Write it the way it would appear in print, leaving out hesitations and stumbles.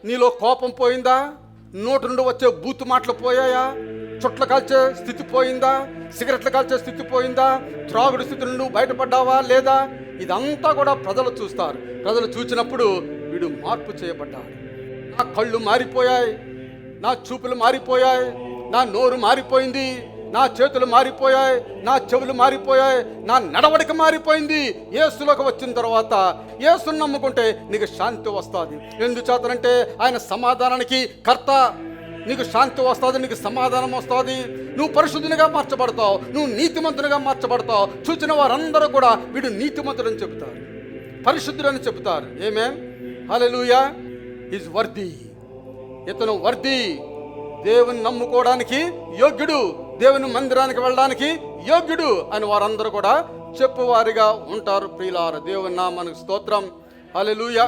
నీలో కోపం పోయిందా? నోటి నుండి వచ్చే బూతు మాటలు పోయాయా? చుట్ల కాల్చే స్థితి పోయిందా? సిగరెట్లు కాల్చే స్థితి పోయిందా? త్రాగుడు స్థితి నుండి బయటపడ్డావా లేదా? ఇదంతా కూడా ప్రజలు చూస్తారు. ప్రజలు చూసినప్పుడు వీడు మార్పు చేయబడ్డాడు. నా కళ్ళు మారిపోయాయి, నా చూపులు మారిపోయాయి, నా నోరు మారిపోయింది, నా చేతులు మారిపోయాయి, నా చెవులు మారిపోయాయి, నా నడవడిక మారిపోయింది. యేసులోకి వచ్చిన తర్వాత యేసుని నమ్ముకుంటే నీకు శాంతి వస్తుంది. ఎందుచేతనంటే ఆయన సమాధానానికి కర్త. నీకు శాంతి వస్తుంది, నీకు సమాధానం వస్తుంది. నువ్వు పరిశుద్ధునిగా మార్చబడతావు, నువ్వు నీతిమంతునిగా మార్చబడతావు. చూసిన వారందరూ కూడా వీడు నీతిమంతుడని చెబుతారు, పరిశుద్ధుడని చెబుతారు. ఏమేం? హల్లెలూయా. Is worthy. ఇతను వర్ది, దేవుని నమ్ముకోవడానికి యోగ్యుడు, దేవుని మందిరానికి వెళ్ళడానికి యోగ్యుడు అని వారందరూ కూడా చెప్పువారిగా ఉంటారు. ప్రియులారా, దేవుని నామానికి స్తోత్రం. హల్లెలూయా.